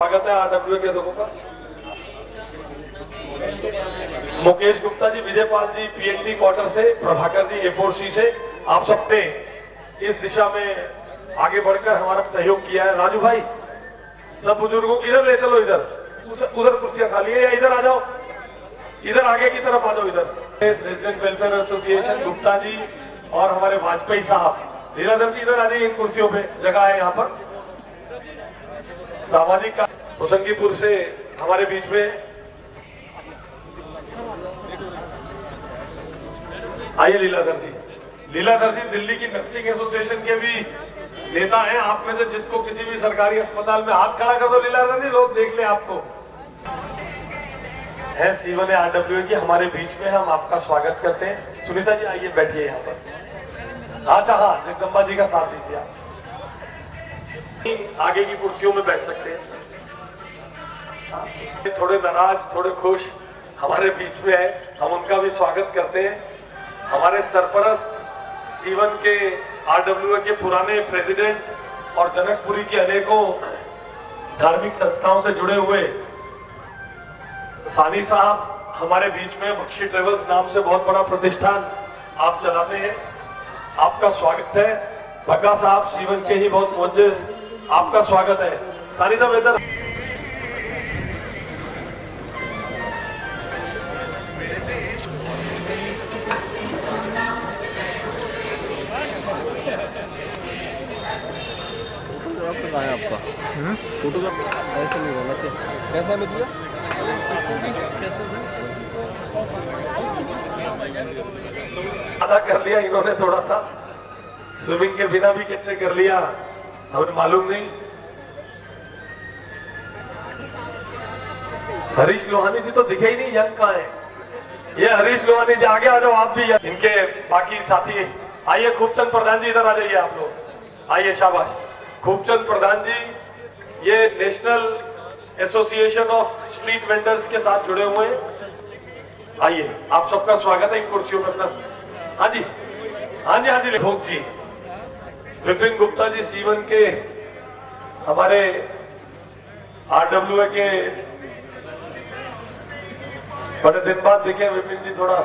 स्वागत है आरडब्ल्यू के लोगों का। मुकेश गुप्ता जी, विजयपाल जी पीएनडी क्वार्टर से, प्रभाकर जी A4C से, आप सबने इस दिशा में आगे बढ़कर हमारा सहयोग किया है। राजू भाई, सब बुजुर्गों को इधर ले चलो, इधर उधर कुर्सियां खाली है या इधर आ जाओ, इधर आगे की तरफ आ जाओ। इधर resident welfare association Gupta ji और हमारे वाजपेयी साहब, लीलाधर जी इधर आ जाइए, इन कुर्सियों पे जगह है यहाँ पर। सामाजिक का होशंगीपुर से हमारे बीच में आइए लीलाधर जी। लीलाधर जी दिल्ली की नर्सिंग एसोसिएशन के भी नेता हैं। आप में से जिसको किसी भी सरकारी अस्पताल में हाथ खड़ा कर दो लीलाधर जी, लोग देख ले आपको। है C1 आरडब्ल्यू की हमारे बीच में, हम आपका स्वागत करते हैं। सुनीता जी आइए, बैठिए यहाँ पर। अच्छा हाँ, जगदम्बा जी का साथ दीजिए आप, आगे की कुर्सियों में बैठ सकते हैं। थोड़े नाराज थोड़े खुश हमारे बीच में है, हम उनका भी स्वागत करते हैं। हमारे सरपरस्त C1 के आरडब्ल्यू के पुराने प्रेसिडेंट और जनकपुरी के अनेकों धार्मिक संस्थाओं से जुड़े हुए सानी साहब हमारे बीच में। बख्शी ट्रेवल्स नाम से बहुत बड़ा प्रतिष्ठान आप चलाते हैं, आपका स्वागत है। बग्गा साहब C1 के ही बहुत मुअज्जिज, आपका स्वागत है। सानी साहब इधर। आपका फोटोग्राफ ऐसे नहीं होना चाहिए। कैसा है मित्र? आधा कर लिया इन्होंने, थोड़ा सा स्विमिंग के बिना भी किसने कर लिया हमें मालूम नहीं। हरीश लोहानी जी तो दिखे ही नहीं, यंग कहाँ है ये हरीश लोहानी जी? आगे आ जाओ आप भी। इनके बाकी साथी आइए। खूबचंद प्रधान जी इधर आ जाइए आप लोग, आइए, शाबाश। खूबचंद प्रधान जी ये national association of street vendors के साथ जुड़े हुए हैं। आइए, आप सबका स्वागत है इन कुर्सियों पर अपना। हाँ जी, हाँ जी, हाँ जी। भोग जी, विपिन गुप्ता जी C1 के हमारे आरडब्ल्यू के बड़े दिन बाद दिखे विपिन जी। थोड़ा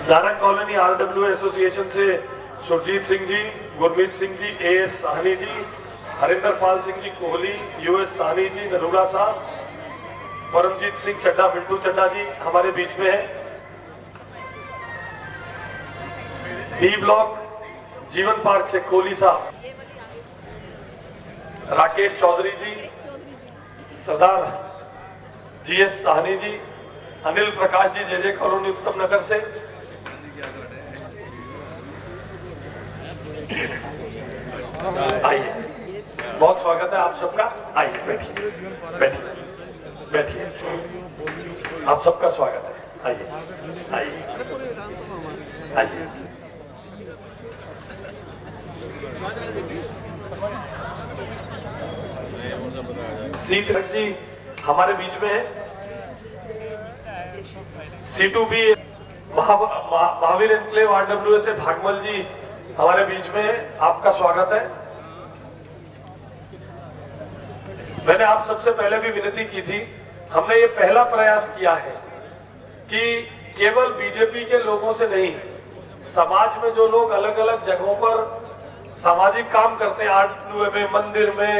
दारंग कॉलोनी आरडब्ल्यू एसोसिएशन से सुरजीत सिंह जी, गुरमीत सिंह जी, AS साहनी जी, हरिंदर पाल सिंह जी कोहली, US साहनी जी, नरूला साहब, परमजीत सिंह चड्डा, मिंटू चड्डा जी हमारे बीच में है। D ब्लॉक जीवन पार्क से कोहली साहब, राकेश चौधरी जी, सरदार GS Sahni ji, Anil Prakash ji JJ colony उत्तम नगर से। आइए, बहुत स्वागत है आप सबका। आइए, बैठिए बैठिए बैठिए, आप सबका स्वागत है। आइए आइए आइए। C2 जी हमारे बीच में है। C2 भी महावीर एनक्लेव आरडब्ल्यू से भागमल जी हमारे बीच में है, आपका स्वागत है। मैंने आप सबसे पहले भी विनती की थी, हमने ये पहला प्रयास किया है कि केवल बीजेपी के लोगों से नहीं, समाज में जो लोग अलग अलग जगहों पर सामाजिक काम करते हैं, आरडब्ल्यू में, मंदिर में,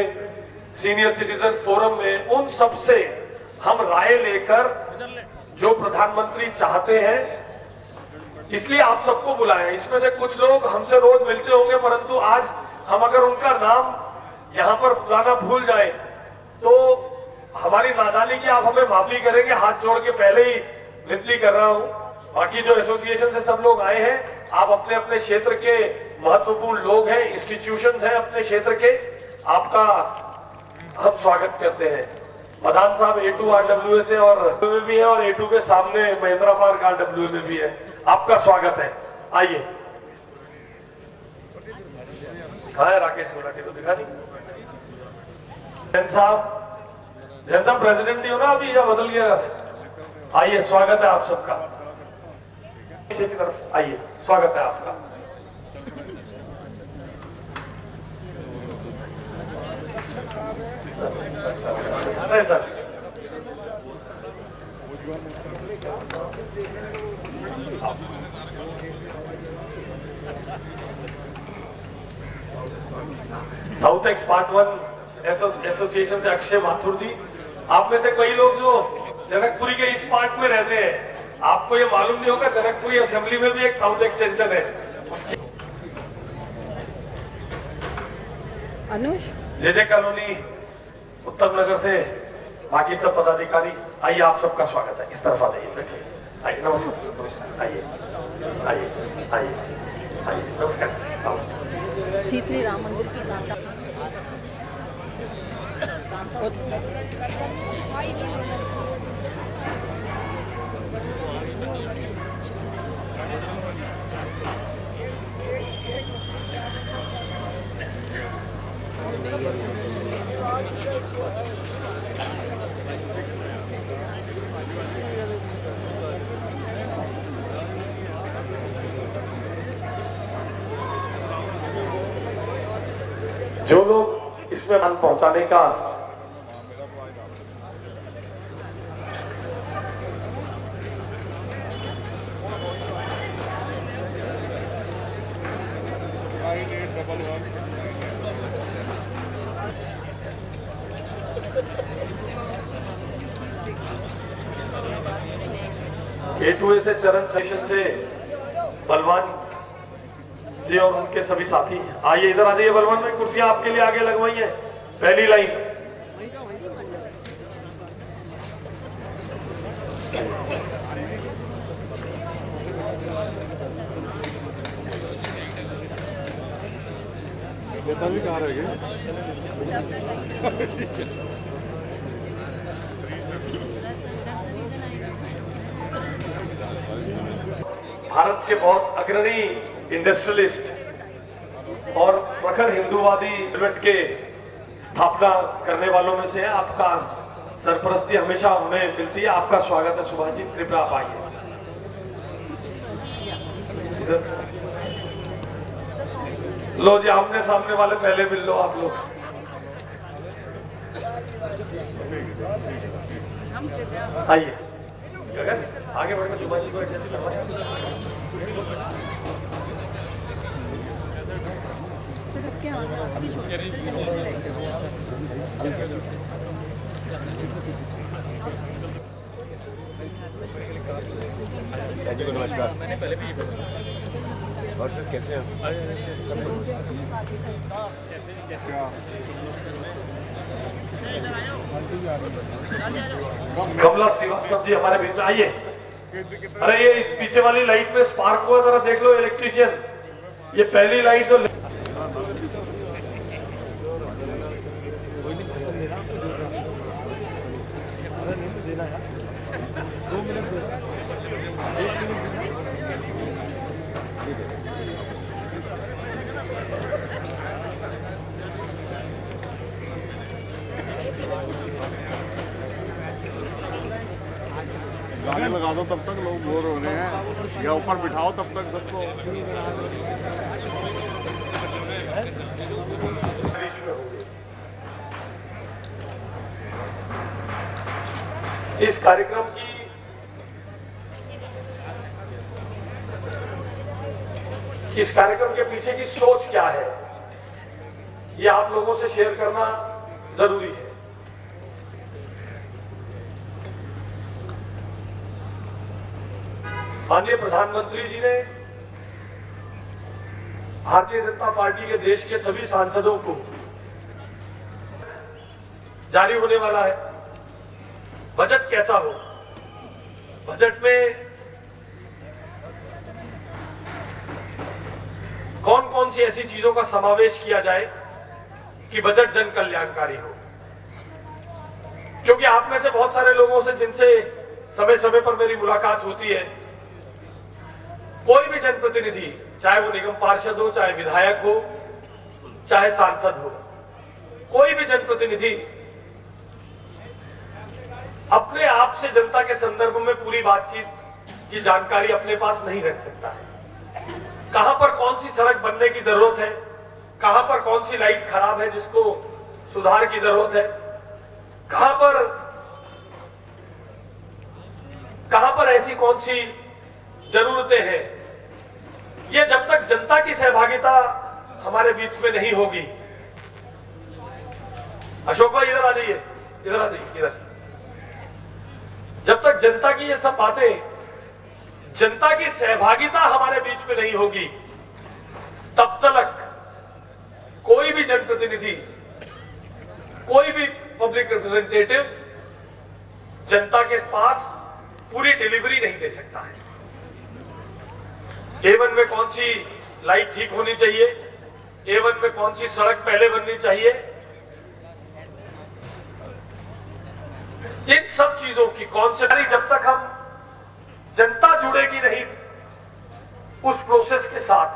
सीनियर सिटीजन फोरम में, उन सब से हम राय लेकर जो प्रधानमंत्री चाहते हैं, इसलिए आप सबको बुलाया। इसमें से कुछ लोग हमसे रोज मिलते होंगे, परंतु आज हम अगर उनका नाम यहाँ पर बुलाना भूल जाए तो हमारी नादानी की आप हमें माफी करेंगे। हाथ जोड़ के पहले ही विनती कर रहा हूँ। बाकी जो एसोसिएशन से सब लोग आए हैं, आप अपने अपने क्षेत्र के महत्वपूर्ण लोग हैं, इंस्टीट्यूशंस हैं अपने क्षेत्र के, आपका हम स्वागत करते हैं। मदान साहब A2 आरडब्ल्यू से और भी है, और A2 के सामने महिंद्रा पार्क आरडब्ल्यू में भी है, आपका स्वागत है। आइए। कहाँ है राकेश गुलाटी? तो दिखा नहीं। जैन साहब प्रेसिडेंट ही हो ना अभी, या बदल गया? आइए, स्वागत है आप सबका। पीछे की तरफ आइए, स्वागत है आपका। अरे sir, south x part 1 association से अक्षय माथुर जी, आप में से कई लोग जो जनकपुरी के इस पार्ट में रहते हैं, आपको ये मालूम नहीं होगा जनकपुरी असेंबली में भी एक साउथ एक्सटेंशन है उसकी। अनुष जे कॉलोनी उत्तम नगर से बाकी सब पदाधिकारी, आइए आप सबका स्वागत है। इस तरफ आ जाइए, बैठिए, आइए, नमस्कार, आइए आइए आइए आइए, नमस्कार, आओ। शीतली राम मंदिर की गाथा जो लोग इसमें मान पहुंचाने का A2A से चरण सेशन से बलवान जी और उनके सभी साथी, आइए इधर आ जाइए। बलवान में कुर्सियां आपके लिए आगे लगवाई है, पहली लाइन। भी कहाँ रह गए? भारत के बहुत अग्रणी इंडस्ट्रियलिस्ट और प्रखर हिंदूवादी इवेंट के स्थापना करने वालों में से है। आपका सरपरस्ती हमेशा उन्हें मिलती है। आपका स्वागत है सुभाष जी, कृपया आप आइए इधर। लो जी, आमने सामने वाले पहले मिल लो आप लोग। आइए गगन, आगे बढ़कर सुभाष जी को एडजस्ट करवाइए। जी को नमस्कार। और सर कैसे हैं? कमला श्रीवास्तव जी हमारे बीच में आइए। अरे ये इस पीछे वाली लाइट में स्पार्क को जरा देख लो इलेक्ट्रिशियन, ये पहली लाइट जो गाने लगा दो तब तक लोग बोर हो रहे हैं, या ऊपर बिठाओ तब तक सबको। इस कार्यक्रम की के पीछे की सोच क्या है, ये आप लोगों से शेयर करना जरूरी है। माननीय प्रधानमंत्री जी ने भारतीय जनता पार्टी के देश के सभी सांसदों को जारी होने वाला है बजट कैसा हो, बजट में कौन कौन सी ऐसी चीजों का समावेश किया जाए कि बजट जन कल्याणकारी हो। क्योंकि आप में से बहुत सारे लोगों से जिनसे समय समय पर मेरी मुलाकात होती है, कोई भी जनप्रतिनिधि, चाहे वो निगम पार्षद हो, चाहे विधायक हो, चाहे सांसद हो, कोई भी जनप्रतिनिधि अपने आप से जनता के संदर्भ में पूरी बातचीत की जानकारी अपने पास नहीं रख सकता है। कहां पर कौन सी सड़क बनने की जरूरत है, कहां पर कौन सी लाइट खराब है जिसको सुधार की जरूरत है, कहां पर ऐसी कौन सी जरूरतें हैं, ये जब तक जनता की सहभागिता हमारे बीच में नहीं होगी। अशोक भाई इधर आ जाइए, इधर आ जाइए, इधर। जब तक जनता की ये सब बातें, जनता की सहभागिता हमारे बीच में नहीं होगी, तब तक कोई भी जनप्रतिनिधि, कोई भी पब्लिक रिप्रेजेंटेटिव जनता के पास पूरी डिलीवरी नहीं दे सकता है। A1 में कौन सी लाइट ठीक होनी चाहिए, A1 में कौन सी सड़क पहले बननी चाहिए, इन सब चीजों की कॉन्सेप्ट जब तक हम जनता जुड़ेगी नहीं उस प्रोसेस के साथ,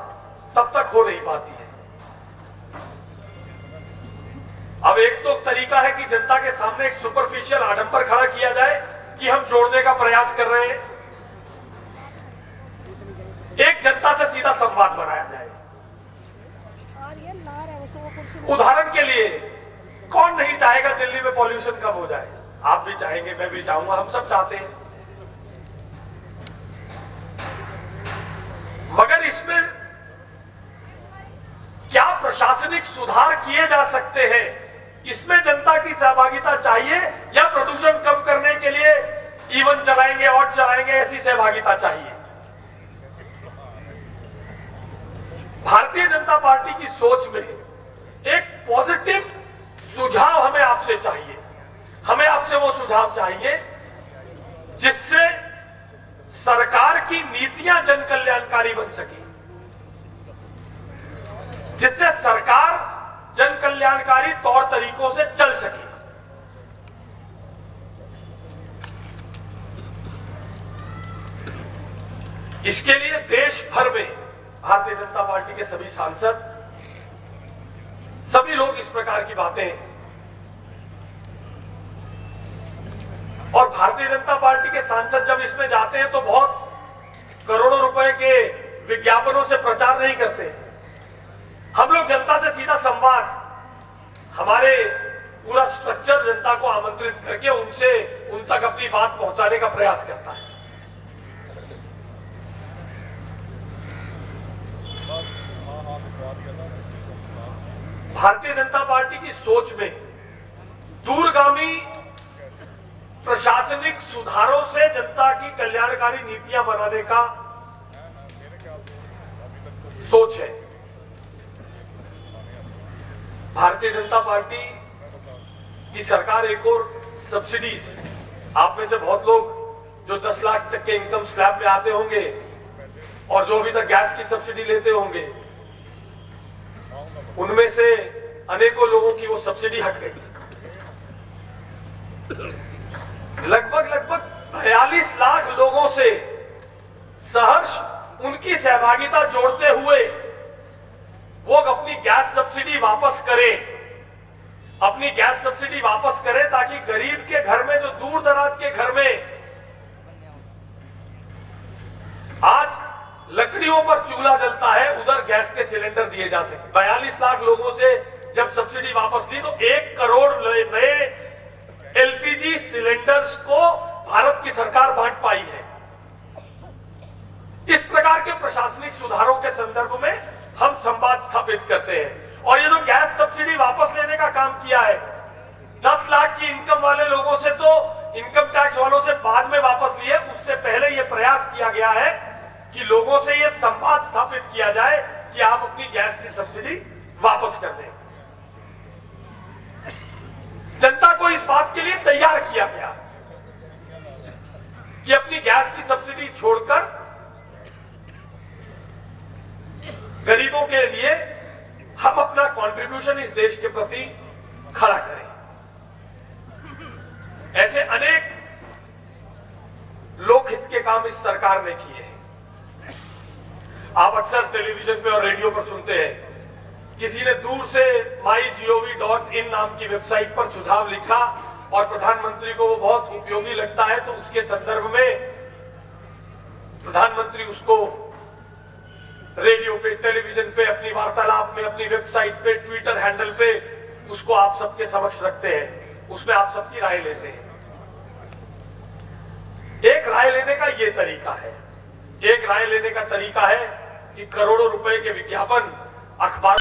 तब तक हो नहीं पाती है। अब एक तो तरीका है कि जनता के सामने एक सुपरफिशियल आडंबर खड़ा किया जाए कि हम जोड़ने का प्रयास कर रहे हैं, एक जनता से सीधा संवाद बनाया जाए। उदाहरण के लिए कौन नहीं चाहेगा दिल्ली में पॉल्यूशन कम हो जाए? आप भी चाहेंगे, मैं भी चाहूंगा, हम सब चाहते हैं। मगर इसमें क्या प्रशासनिक सुधार किए जा सकते हैं, इसमें जनता की सहभागिता चाहिए, या प्रदूषण कम करने के लिए इवन चलाएंगे और चलाएंगे ऐसी सहभागिता चाहिए? भारतीय जनता पार्टी की सोच में एक पॉजिटिव सुझाव हमें आपसे चाहिए। हमें आपसे वो सुझाव चाहिए जिससे सरकार की नीतियां जन कल्याणकारी बन सके, जिससे सरकार जन कल्याणकारी तौर तरीकों से चल सके। इसके लिए देश भर में भारतीय जनता पार्टी के सभी सांसद, सभी लोग इस प्रकार की बातें, और भारतीय जनता पार्टी के सांसद जब इसमें जाते हैं तो बहुत करोड़ों रुपए के विज्ञापनों से प्रचार नहीं करते। हम लोग जनता से सीधा संवाद, हमारे पूरा स्ट्रक्चर जनता को आमंत्रित करके उन तक अपनी बात पहुंचाने का प्रयास करता है। भारतीय जनता पार्टी की सोच में दूरगामी प्रशासनिक सुधारों से जनता की कल्याणकारी नीतियां बनाने का सोच है। भारतीय जनता पार्टी की सरकार एक और सब्सिडीज, आप में से बहुत लोग जो 10 लाख तक के इनकम स्लैब में आते होंगे और जो अभी तक गैस की सब्सिडी लेते होंगे, उनमें से अनेकों लोगों की वो सब्सिडी हट गई। लगभग 42 लाख लोगों से सहर्ष उनकी सहभागिता जोड़ते हुए वो अपनी गैस सब्सिडी वापस करें, अपनी गैस सब्सिडी वापस करें, ताकि गरीब के घर में, जो दूर दराज के घर में आज लकड़ियों पर चूल्हा जलता है, उधर गैस के सिलेंडर दिए जा सके। 42 लाख लोगों से जब सब्सिडी वापस दी तो 1 करोड़ नए एलपीजी सिलेंडर्स को भारत की सरकार बांट पाई है। इस प्रकार के प्रशासनिक सुधारों के संदर्भ में हम संवाद स्थापित करते हैं। और ये जो गैस सब्सिडी वापस लेने का काम किया है, 10 लाख की इनकम वाले लोगों से तो इनकम टैक्स वालों से बाद में वापस लिए, उससे पहले ये प्रयास किया गया है कि लोगों से ये संवाद स्थापित किया जाए कि आप अपनी गैस की सब्सिडी वापस कर दें। जनता को इस बात के लिए तैयार किया गया कि अपनी गैस की सब्सिडी छोड़कर गरीबों के लिए हम अपना कंट्रीब्यूशन इस देश के प्रति खड़ा करें। ऐसे अनेक लोकहित के काम इस सरकार ने किए हैं। आप अक्सर टेलीविजन पे और रेडियो पर सुनते हैं, किसी ने दूर से mygov.in नाम की वेबसाइट पर सुझाव लिखा और प्रधानमंत्री को वो बहुत उपयोगी लगता है, तो उसके संदर्भ में प्रधानमंत्री उसको रेडियो पे, टेलीविजन पे, अपनी वार्तालाप में, अपनी वेबसाइट पे, ट्विटर हैंडल पे उसको आप सबके समक्ष रखते हैं, उसमें आप सबकी राय लेते हैं। एक राय लेने का ये तरीका है। एक राय लेने का तरीका है कि करोड़ों रुपए के विज्ञापन अखबार